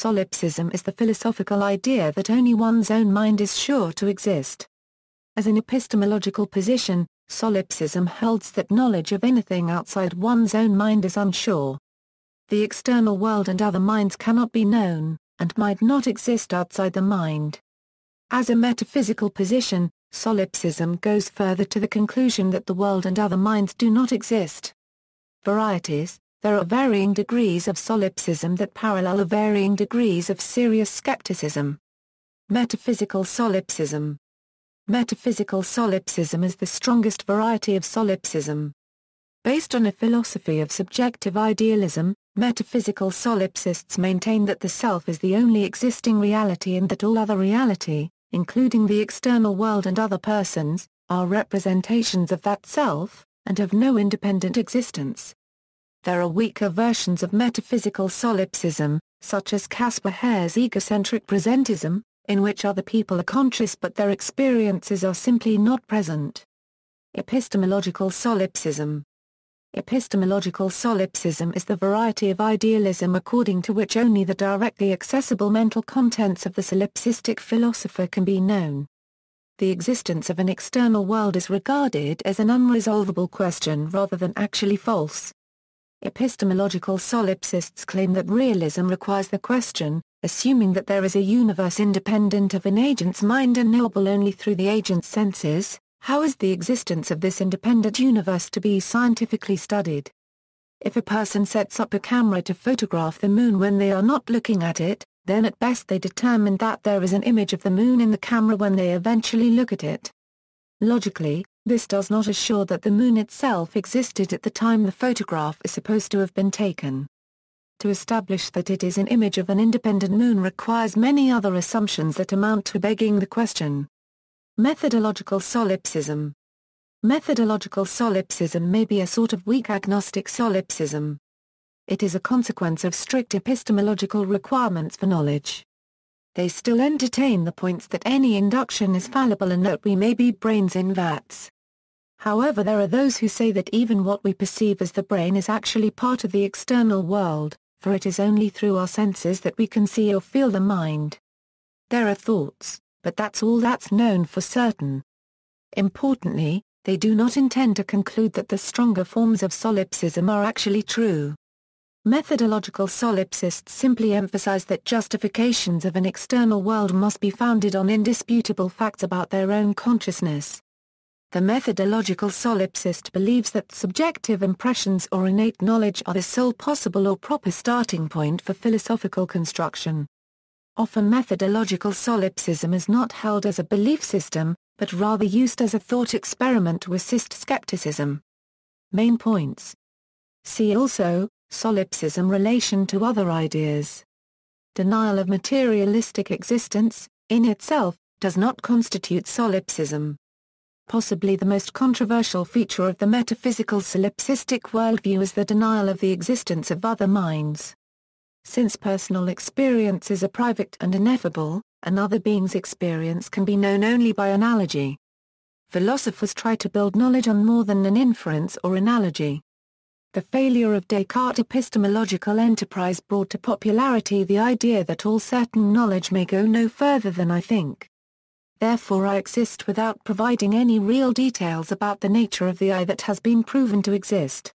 solipsism is the philosophical idea that only one's own mind is sure to exist. As an epistemological position, solipsism holds that knowledge of anything outside one's own mind is unsure. The external world and other minds cannot be known, and might not exist outside the mind. As a metaphysical position, solipsism goes further to the conclusion that the world and other minds do not exist. Varieties. There are varying degrees of solipsism that parallel the varying degrees of serious skepticism. Metaphysical solipsism. Metaphysical solipsism is the strongest variety of solipsism. Based on a philosophy of subjective idealism, metaphysical solipsists maintain that the self is the only existing reality and that all other reality, including the external world and other persons, are representations of that self, and have no independent existence. There are weaker versions of metaphysical solipsism, such as Caspar Hare's egocentric presentism, in which other people are conscious but their experiences are simply not present. Epistemological solipsism. Epistemological solipsism is the variety of idealism according to which only the directly accessible mental contents of the solipsistic philosopher can be known. The existence of an external world is regarded as an unresolvable question rather than actually false. Epistemological solipsists claim that realism requires the question, assuming that there is a universe independent of an agent's mind and knowable only through the agent's senses, how is the existence of this independent universe to be scientifically studied? If a person sets up a camera to photograph the moon when they are not looking at it, then at best they determine that there is an image of the moon in the camera when they eventually look at it. Logically, this does not assure that the moon itself existed at the time the photograph is supposed to have been taken. To establish that it is an image of an independent moon requires many other assumptions that amount to begging the question. Methodological solipsism. Methodological solipsism may be a sort of weak agnostic solipsism. It is a consequence of strict epistemological requirements for knowledge. They still entertain the points that any induction is fallible and that we may be brains in vats. However, there are those who say that even what we perceive as the brain is actually part of the external world, for it is only through our senses that we can see or feel the mind. There are thoughts, but that's all that's known for certain. Importantly, they do not intend to conclude that the stronger forms of solipsism are actually true. Methodological solipsists simply emphasize that justifications of an external world must be founded on indisputable facts about their own consciousness. The methodological solipsist believes that subjective impressions or innate knowledge are the sole possible or proper starting point for philosophical construction. Often methodological solipsism is not held as a belief system, but rather used as a thought experiment to assist skepticism. Main points. See also, solipsism relation to other ideas. Denial of materialistic existence, in itself, does not constitute solipsism. Possibly the most controversial feature of the metaphysical solipsistic worldview is the denial of the existence of other minds. Since personal experiences are private and ineffable, another being's experience can be known only by analogy. Philosophers try to build knowledge on more than an inference or analogy. The failure of Descartes' epistemological enterprise brought to popularity the idea that all certain knowledge may go no further than I think. Therefore I exist without providing any real details about the nature of the I that has been proven to exist.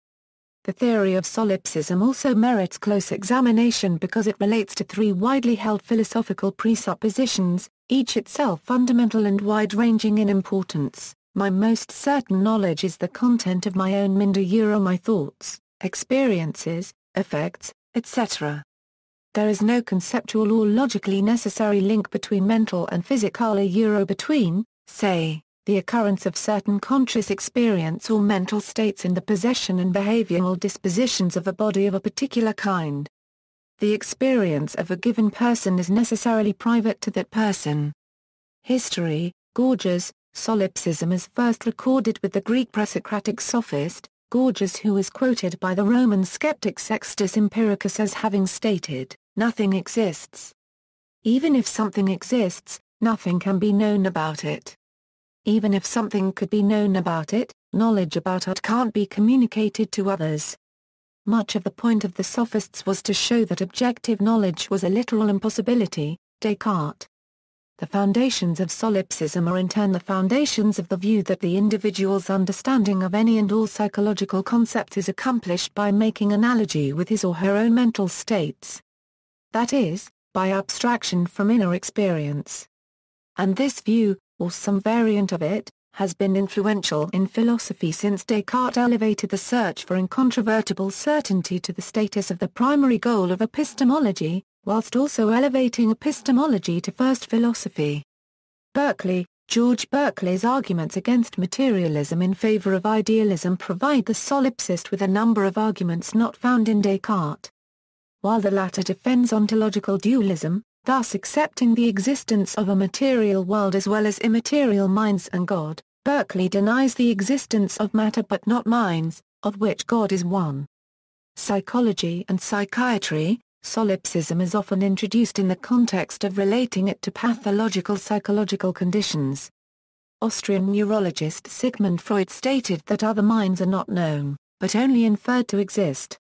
The theory of solipsism also merits close examination because it relates to three widely held philosophical presuppositions, each itself fundamental and wide-ranging in importance. My most certain knowledge is the content of my own mind, my thoughts, experiences, effects, etc. There is no conceptual or logically necessary link between mental and physical between, say, the occurrence of certain conscious experience or mental states and the possession and behavioral dispositions of a body of a particular kind. The experience of a given person is necessarily private to that person. History. Gorgias. Solipsism is first recorded with the Greek presocratic sophist, Gorgias, who is quoted by the Roman skeptic Sextus Empiricus as having stated, "Nothing exists. Even if something exists, nothing can be known about it. Even if something could be known about it, knowledge about it can't be communicated to others." Much of the point of the sophists was to show that objective knowledge was a literal impossibility. Descartes. The foundations of solipsism are in turn the foundations of the view that the individual's understanding of any and all psychological concepts is accomplished by making analogy with his or her own mental states. That is, by abstraction from inner experience. And this view, or some variant of it, has been influential in philosophy since Descartes elevated the search for incontrovertible certainty to the status of the primary goal of epistemology, whilst also elevating epistemology to first philosophy. Berkeley, George Berkeley's arguments against materialism in favor of idealism provide the solipsist with a number of arguments not found in Descartes. While the latter defends ontological dualism, thus accepting the existence of a material world as well as immaterial minds and God, Berkeley denies the existence of matter but not minds, of which God is one. Psychology and psychiatry. Solipsism is often introduced in the context of relating it to pathological psychological conditions. Austrian neurologist Sigmund Freud stated that other minds are not known, but only inferred to exist.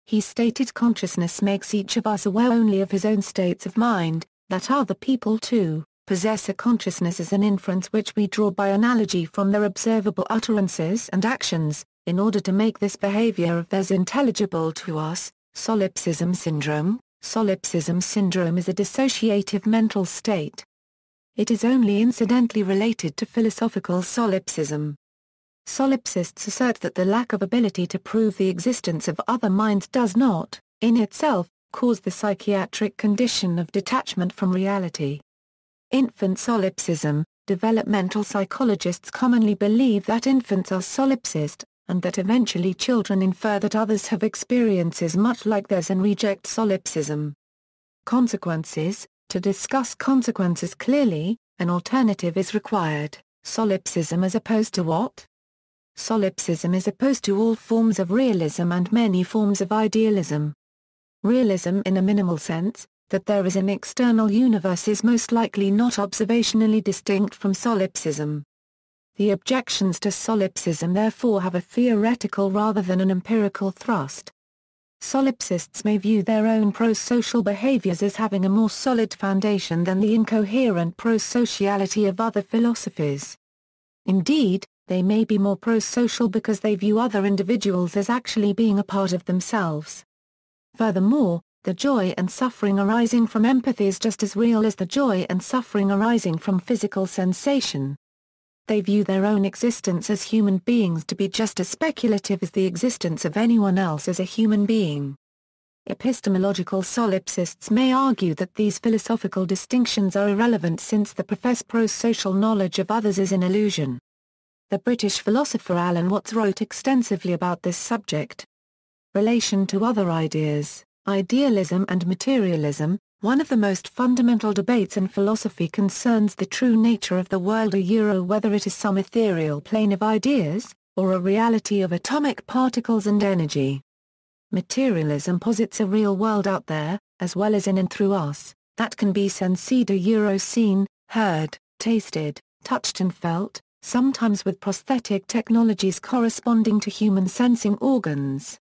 He stated consciousness makes each of us aware only of his own states of mind, that other people too possess a consciousness as an inference which we draw by analogy from their observable utterances and actions, in order to make this behavior of theirs intelligible to us. Solipsism syndrome. Solipsism syndrome is a dissociative mental state. It is only incidentally related to philosophical solipsism. Solipsists assert that the lack of ability to prove the existence of other minds does not, in itself, cause the psychiatric condition of detachment from reality. Infant solipsism. Developmental psychologists commonly believe that infants are solipsist, and that eventually children infer that others have experiences much like theirs and reject solipsism. Consequences. To discuss consequences clearly, an alternative is required. Solipsism as opposed to what? Solipsism is opposed to all forms of realism and many forms of idealism. Realism in a minimal sense, that there is an external universe, is most likely not observationally distinct from solipsism. The objections to solipsism therefore have a theoretical rather than an empirical thrust. Solipsists may view their own pro-social behaviors as having a more solid foundation than the incoherent pro-sociality of other philosophies. Indeed, they may be more pro-social because they view other individuals as actually being a part of themselves. Furthermore, the joy and suffering arising from empathy is just as real as the joy and suffering arising from physical sensation. They view their own existence as human beings to be just as speculative as the existence of anyone else as a human being. Epistemological solipsists may argue that these philosophical distinctions are irrelevant since the professed pro-social knowledge of others is an illusion. The British philosopher Alan Watts wrote extensively about this subject. Relation to other ideas, idealism and materialism. One of the most fundamental debates in philosophy concerns the true nature of the world, whether it is some ethereal plane of ideas, or a reality of atomic particles and energy. Materialism posits a real world out there, as well as in and through us, that can be seen, heard, tasted, touched and felt, sometimes with prosthetic technologies corresponding to human sensing organs.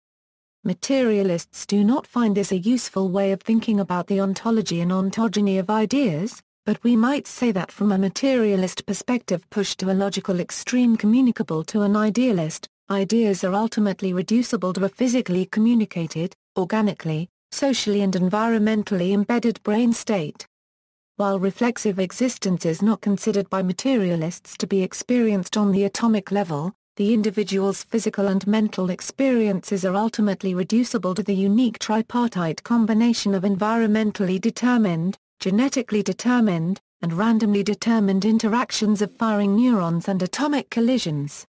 Materialists do not find this a useful way of thinking about the ontology and ontogeny of ideas, but we might say that from a materialist perspective pushed to a logical extreme communicable to an idealist, ideas are ultimately reducible to a physically communicated, organically, socially and environmentally embedded brain state. While reflexive existence is not considered by materialists to be experienced on the atomic level, the individual's physical and mental experiences are ultimately reducible to the unique tripartite combination of environmentally determined, genetically determined, and randomly determined interactions of firing neurons and atomic collisions.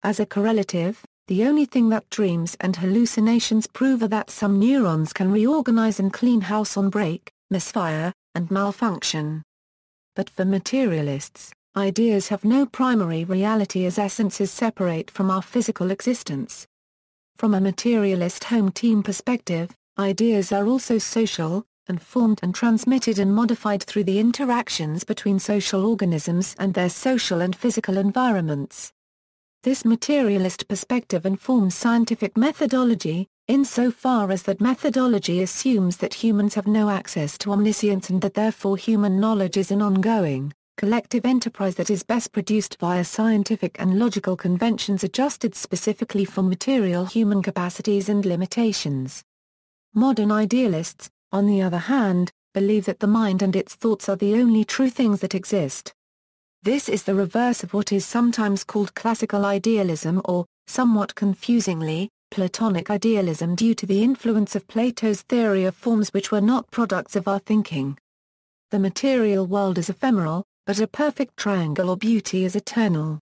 As a correlative, the only thing that dreams and hallucinations prove are that some neurons can reorganize and clean house on break, misfire, and malfunction. But for materialists, ideas have no primary reality as essences separate from our physical existence. From a materialist home team perspective, ideas are also social, and formed and transmitted and modified through the interactions between social organisms and their social and physical environments. This materialist perspective informs scientific methodology, insofar as that methodology assumes that humans have no access to omniscience and that therefore human knowledge is an ongoing, collective enterprise that is best produced via scientific and logical conventions adjusted specifically for material human capacities and limitations. Modern idealists, on the other hand, believe that the mind and its thoughts are the only true things that exist. This is the reverse of what is sometimes called classical idealism or, somewhat confusingly, Platonic idealism due to the influence of Plato's theory of forms which were not products of our thinking. The material world is ephemeral, but a perfect triangle or beauty is eternal.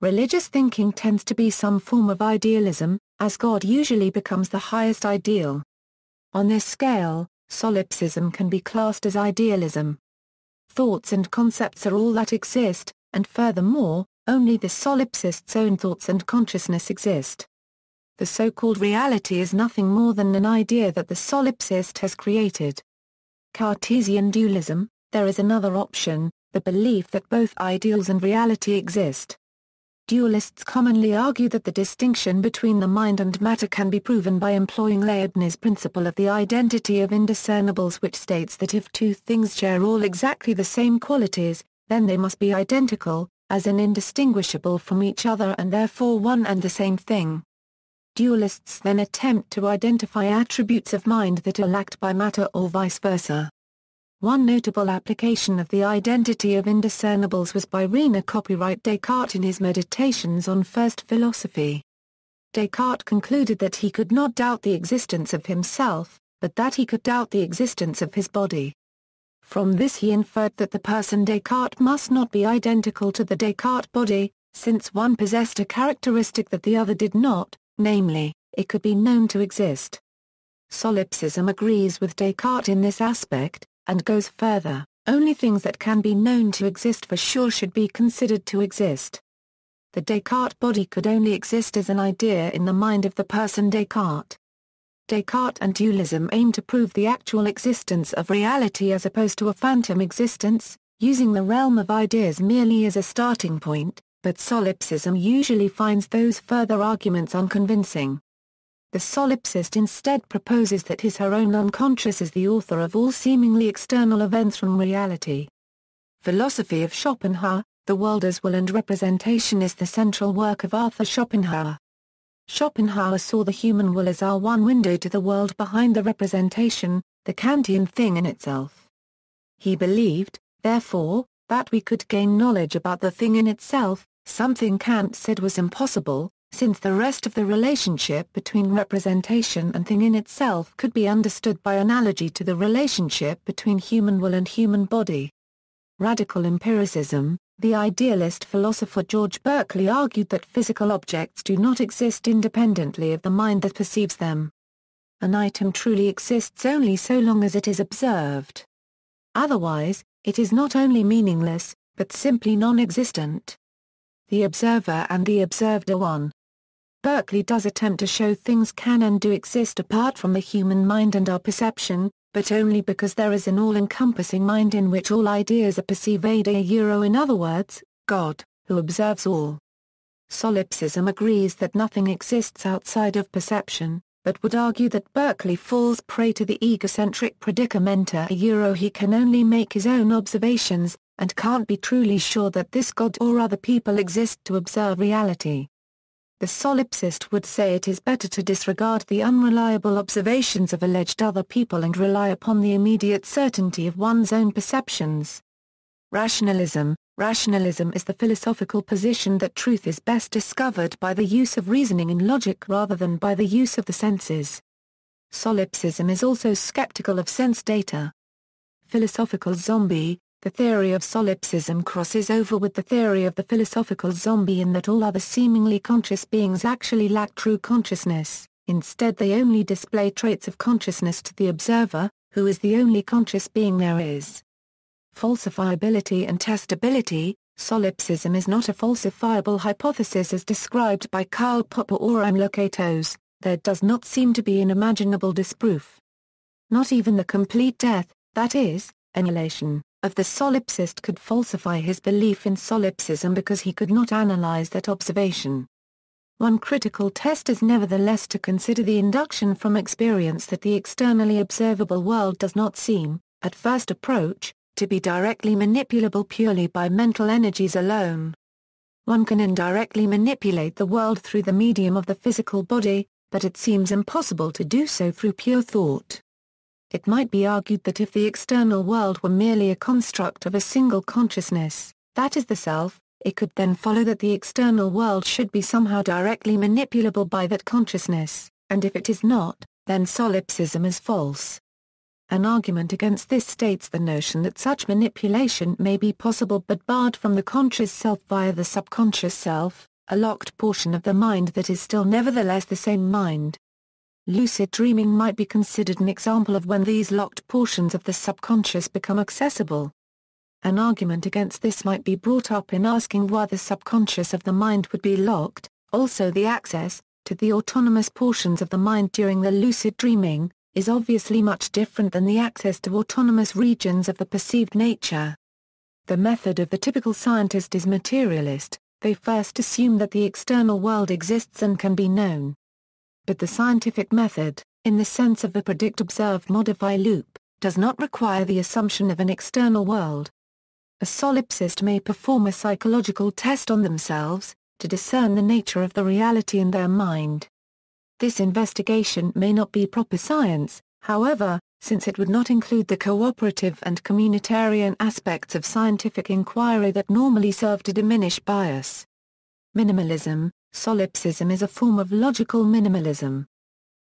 Religious thinking tends to be some form of idealism, as God usually becomes the highest ideal. On this scale, solipsism can be classed as idealism. Thoughts and concepts are all that exist, and furthermore, only the solipsist's own thoughts and consciousness exist. The so-called reality is nothing more than an idea that the solipsist has created. Cartesian dualism, there is another option, the belief that both ideals and reality exist. Dualists commonly argue that the distinction between the mind and matter can be proven by employing Leibniz's principle of the identity of indiscernibles, which states that if two things share all exactly the same qualities, then they must be identical, as in indistinguishable from each other and therefore one and the same thing. Dualists then attempt to identify attributes of mind that are lacked by matter or vice versa. One notable application of the identity of indiscernibles was by René copyright Descartes in his Meditations on First Philosophy. Descartes concluded that he could not doubt the existence of himself, but that he could doubt the existence of his body. From this he inferred that the person Descartes must not be identical to the Descartes body, since one possessed a characteristic that the other did not, namely, it could be known to exist. Solipsism agrees with Descartes in this aspect, and goes further, only things that can be known to exist for sure should be considered to exist. The Descartes body could only exist as an idea in the mind of the person Descartes. Descartes and dualism aim to prove the actual existence of reality as opposed to a phantom existence, using the realm of ideas merely as a starting point, but solipsism usually finds those further arguments unconvincing. The solipsist instead proposes that his/her own unconscious is the author of all seemingly external events from reality. Philosophy of Schopenhauer, The World as Will and Representation is the central work of Arthur Schopenhauer. Schopenhauer saw the human will as our one window to the world behind the representation, the Kantian thing in itself. He believed, therefore, that we could gain knowledge about the thing in itself, something Kant said was impossible, since the rest of the relationship between representation and thing in itself could be understood by analogy to the relationship between human will and human body. Radical empiricism. The idealist philosopher George Berkeley argued that physical objects do not exist independently of the mind that perceives them. An item truly exists only so long as it is observed. Otherwise, it is not only meaningless, but simply non-existent. The observer and the observed are one. Berkeley does attempt to show things can and do exist apart from the human mind and our perception, but only because there is an all-encompassing mind in which all ideas are perceived, in other words, God, who observes all. Solipsism agrees that nothing exists outside of perception, but would argue that Berkeley falls prey to the egocentric predicament he can only make his own observations, and can't be truly sure that this God or other people exist to observe reality. The solipsist would say it is better to disregard the unreliable observations of alleged other people and rely upon the immediate certainty of one's own perceptions. Rationalism. Rationalism is the philosophical position that truth is best discovered by the use of reasoning and logic rather than by the use of the senses. Solipsism is also skeptical of sense data. Philosophical zombie. The theory of solipsism crosses over with the theory of the philosophical zombie in that all other seemingly conscious beings actually lack true consciousness, instead they only display traits of consciousness to the observer, who is the only conscious being there is. Falsifiability and testability. Solipsism is not a falsifiable hypothesis as described by Karl Popper or Locatos. There does not seem to be an imaginable disproof. Not even the complete death, that is, annihilation, of the solipsist could falsify his belief in solipsism because he could not analyze that observation. One critical test is nevertheless to consider the induction from experience that the externally observable world does not seem, at first approach, to be directly manipulable purely by mental energies alone. One can indirectly manipulate the world through the medium of the physical body, but it seems impossible to do so through pure thought. It might be argued that if the external world were merely a construct of a single consciousness, that is the self, it could then follow that the external world should be somehow directly manipulable by that consciousness, and if it is not, then solipsism is false. An argument against this states the notion that such manipulation may be possible but barred from the conscious self via the subconscious self, a locked portion of the mind that is still nevertheless the same mind. Lucid dreaming might be considered an example of when these locked portions of the subconscious become accessible. An argument against this might be brought up in asking why the subconscious of the mind would be locked. Also, the access to the autonomous portions of the mind during the lucid dreaming is obviously much different than the access to autonomous regions of the perceived nature. The method of the typical scientist is materialist. They first assume that the external world exists and can be known. But the scientific method, in the sense of the predict-observe-modify loop, does not require the assumption of an external world. A solipsist may perform a psychological test on themselves, to discern the nature of the reality in their mind. This investigation may not be proper science, however, since it would not include the cooperative and communitarian aspects of scientific inquiry that normally serve to diminish bias. Minimalism. Solipsism is a form of logical minimalism.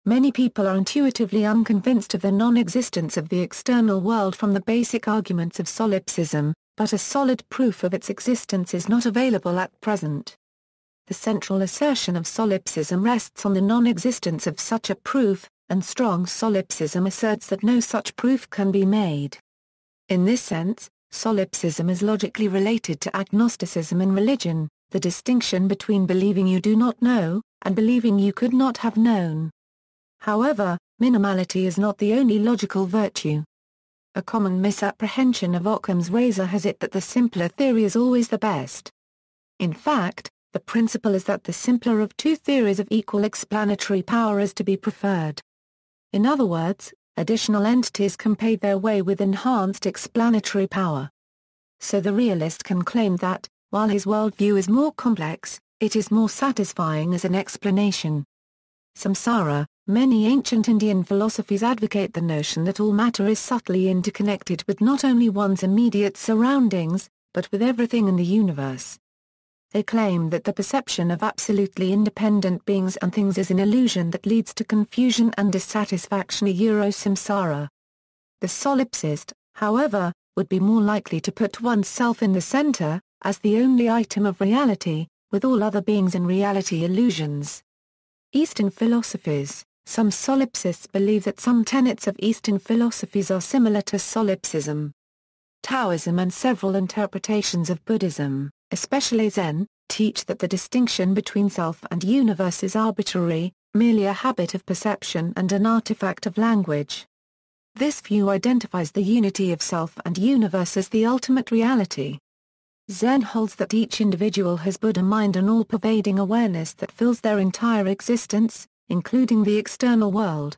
Many people are intuitively unconvinced of the non-existence of the external world from the basic arguments of solipsism, but a solid proof of its existence is not available at present. The central assertion of solipsism rests on the non-existence of such a proof, and strong solipsism asserts that no such proof can be made. In this sense, solipsism is logically related to agnosticism in religion, the distinction between believing you do not know, and believing you could not have known. However, minimality is not the only logical virtue. A common misapprehension of Occam's razor has it that the simpler theory is always the best. In fact, the principle is that the simpler of two theories of equal explanatory power is to be preferred. In other words, additional entities can pave their way with enhanced explanatory power. So the realist can claim that, while his worldview is more complex, it is more satisfying as an explanation. Samsara. Many ancient Indian philosophies advocate the notion that all matter is subtly interconnected with not only one's immediate surroundings, but with everything in the universe. They claim that the perception of absolutely independent beings and things is an illusion that leads to confusion and dissatisfaction. Samsara. The solipsist, however, would be more likely to put oneself in the center, as the only item of reality, with all other beings and reality illusions. Eastern philosophies. Some solipsists believe that some tenets of Eastern philosophies are similar to solipsism. Taoism and several interpretations of Buddhism, especially Zen, teach that the distinction between self and universe is arbitrary, merely a habit of perception and an artifact of language. This view identifies the unity of self and universe as the ultimate reality. Zen holds that each individual has Buddha mind, an all-pervading awareness that fills their entire existence, including the external world.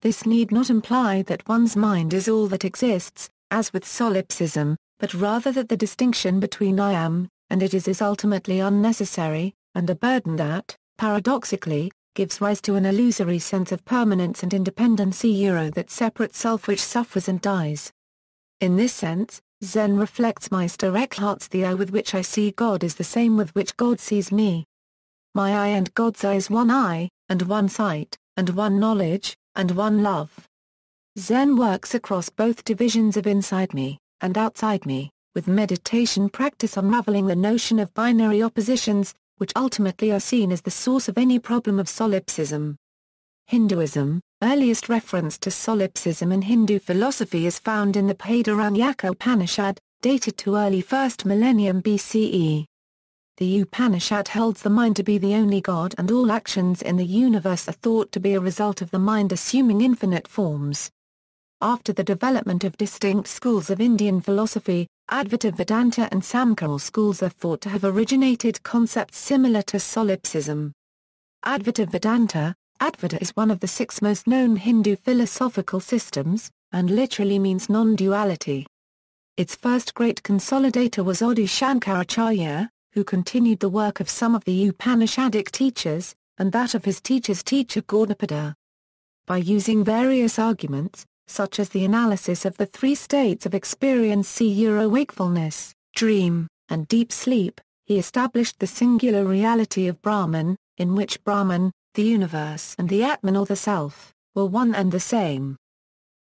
This need not imply that one's mind is all that exists, as with solipsism, but rather that the distinction between I am, and it is ultimately unnecessary, and a burden that, paradoxically, gives rise to an illusory sense of permanence and independency. That separate self which suffers and dies. In this sense, Zen reflects Meister Eckhart's "The eye with which I see God is the same with which God sees me. My eye and God's eye is one eye, and one sight, and one knowledge, and one love." Zen works across both divisions of inside me, and outside me, with meditation practice unraveling the notion of binary oppositions, which ultimately are seen as the source of any problem of solipsism. Hinduism. Earliest reference to solipsism in Hindu philosophy is found in the Padaranyaka Upanishad, dated to early 1st millennium BCE. The Upanishad holds the mind to be the only God, and all actions in the universe are thought to be a result of the mind assuming infinite forms. After the development of distinct schools of Indian philosophy, Advaita Vedanta and Samkhya schools are thought to have originated concepts similar to solipsism. Advaita Vedanta. Advaita is one of the 6 most known Hindu philosophical systems, and literally means non-duality. Its first great consolidator was Adi Shankaracharya, who continued the work of some of the Upanishadic teachers, and that of his teacher's teacher Gaudapada. By using various arguments, such as the analysis of the 3 states of experience wakefulness, dream, and deep sleep, he established the singular reality of Brahman, in which Brahman, the universe and the Atman or the self, were one and the same.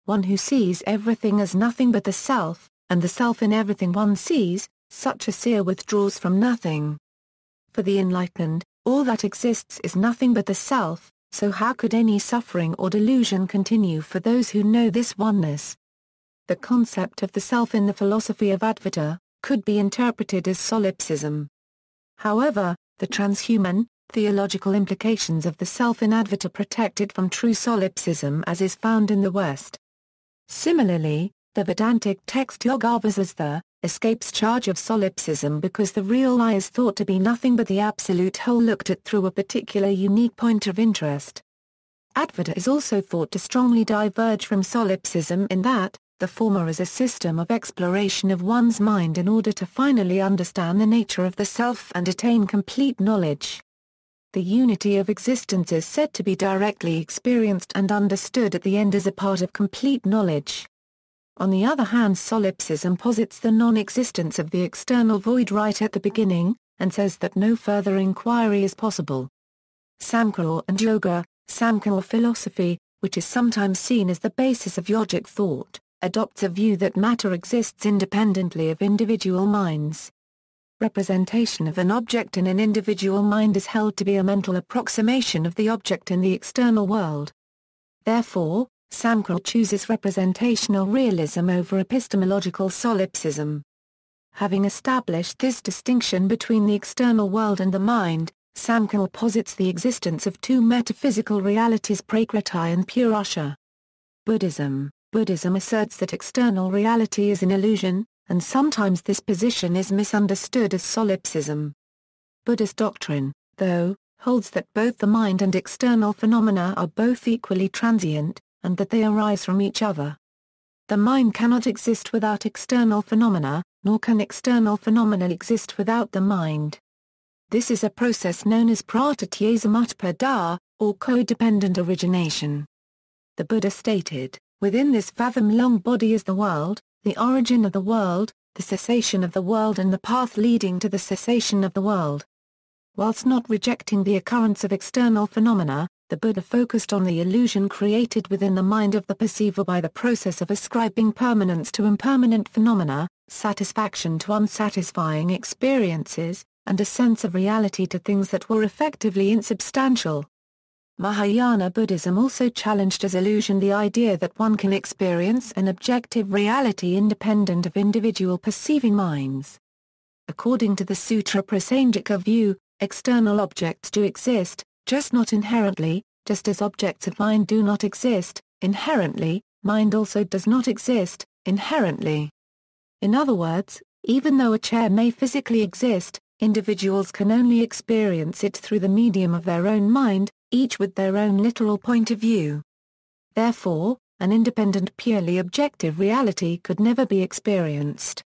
One who sees everything as nothing but the self, and the self in everything one sees, such a seer withdraws from nothing. For the enlightened, all that exists is nothing but the self, so how could any suffering or delusion continue for those who know this oneness? The concept of the self in the philosophy of Advaita could be interpreted as solipsism. However, the transhuman, theological implications of the self in Advaita protected from true solipsism as is found in the West. Similarly, the Vedantic text Yogavasistha escapes charge of solipsism because the real I is thought to be nothing but the absolute whole looked at through a particular unique point of interest. Advaita is also thought to strongly diverge from solipsism in that, the former is a system of exploration of one's mind in order to finally understand the nature of the self and attain complete knowledge. The unity of existence is said to be directly experienced and understood at the end as a part of complete knowledge. On the other hand, solipsism posits the non-existence of the external void right at the beginning, and says that no further inquiry is possible. Samkhya and yoga. Samkhya philosophy, which is sometimes seen as the basis of yogic thought, adopts a view that matter exists independently of individual minds. Representation of an object in an individual mind is held to be a mental approximation of the object in the external world. Therefore, Samkhya chooses representational realism over epistemological solipsism. Having established this distinction between the external world and the mind, Samkhya posits the existence of 2 metaphysical realities, Prakruti and Purusa. Buddhism. Buddhism asserts that external reality is an illusion, and sometimes this position is misunderstood as solipsism. Buddhist doctrine, though, holds that both the mind and external phenomena are both equally transient, and that they arise from each other. The mind cannot exist without external phenomena, nor can external phenomena exist without the mind. This is a process known as pratyesam, or codependent origination. The Buddha stated, "Within this fathom-long body is the world, the origin of the world, the cessation of the world and the path leading to the cessation of the world." Whilst not rejecting the occurrence of external phenomena, the Buddha focused on the illusion created within the mind of the perceiver by the process of ascribing permanence to impermanent phenomena, satisfaction to unsatisfying experiences, and a sense of reality to things that were effectively insubstantial. Mahayana Buddhism also challenged as illusion the idea that one can experience an objective reality independent of individual perceiving minds. According to the Sutra Prasangika view, external objects do exist, just not inherently, just as objects of mind do not exist inherently, mind also does not exist inherently. In other words, even though a chair may physically exist, individuals can only experience it through the medium of their own mind, each with their own literal point of view. Therefore, an independent purely objective reality could never be experienced.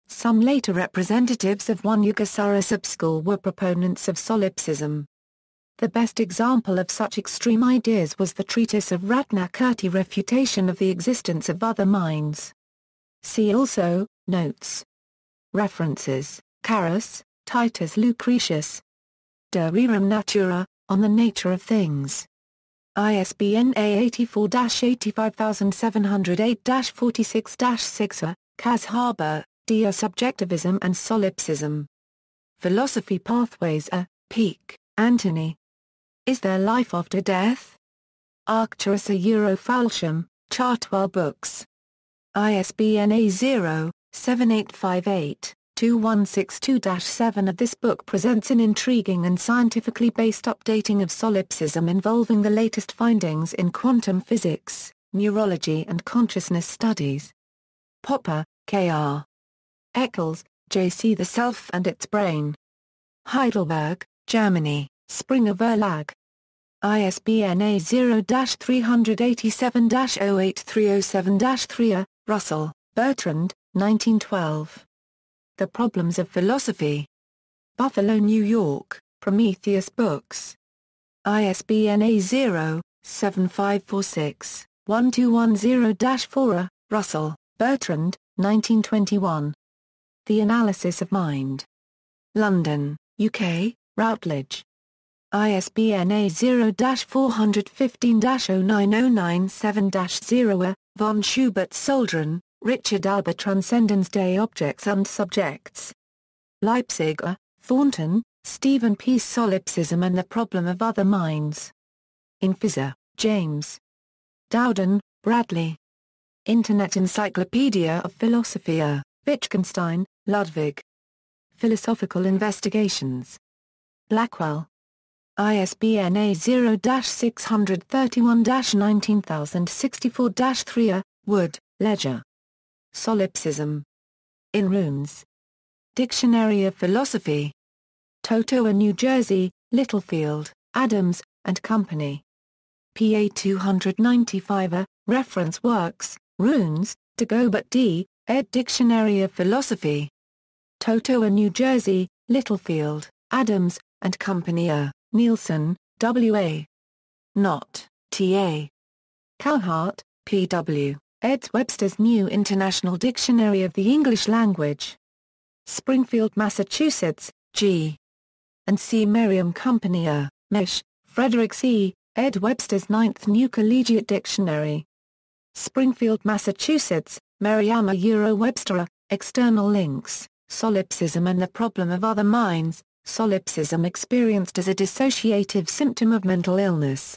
Some later representatives of one Yogasara subschool were proponents of solipsism. The best example of such extreme ideas was the treatise of Ratnakirti Refutation of the Existence of Other Minds. See also, Notes. References, Carus, Titus Lucretius. De Rerum Natura, On the Nature of Things. ISBN A848-85708-46-6. Kaz Harbour, D. Subjectivism and Solipsism. Philosophy Pathways. Peake, Anthony. Is There Life After Death? Arcturus Falsham, Chartwell Books. ISBN A0-7858-2162-7. This book presents an intriguing and scientifically based updating of solipsism involving the latest findings in quantum physics, neurology and consciousness studies. Popper, K.R. Eccles, J.C. The Self and Its Brain. Heidelberg, Germany, Springer Verlag. ISBN A0-387-08307-3. Russell, Bertrand, 1912. The Problems of Philosophy. Buffalo, New York, Prometheus Books. ISBN A0-7546-1210-4. Russell, Bertrand, 1921. The Analysis of Mind. London, UK, Routledge. ISBN A0-415-09097-0. Von Schubert-Soldrin, Richard Albert. Transcendence des Objects and Subjects. Leipzig, Thornton, Stephen P. Solipsism and the Problem of Other Minds. In Fisher, James. Dowden, Bradley. Internet Encyclopedia of Philosophy. Wittgenstein, Ludwig. Philosophical Investigations. Blackwell. ISBN A0-631-19064-3. Wood, Ledger. Solipsism. In Runes. Dictionary of Philosophy. Totowa, New Jersey, Littlefield, Adams, and Company. PA 295. Reference works, Runes, Dagobert D., ed. Dictionary of Philosophy. Totowa, New Jersey, Littlefield, Adams, and Company. Nielsen, W.A. Knott, T.A. Calhart, P.W., ed. Webster's New International Dictionary of the English Language. Springfield, Massachusetts, G. and C. Merriam Company. Mish, Frederick C., ed. Webster's Ninth New Collegiate Dictionary. Springfield, Massachusetts, Merriam-Webster. External links, Solipsism and the Problem of Other Minds. Solipsism experienced as a dissociative symptom of mental illness.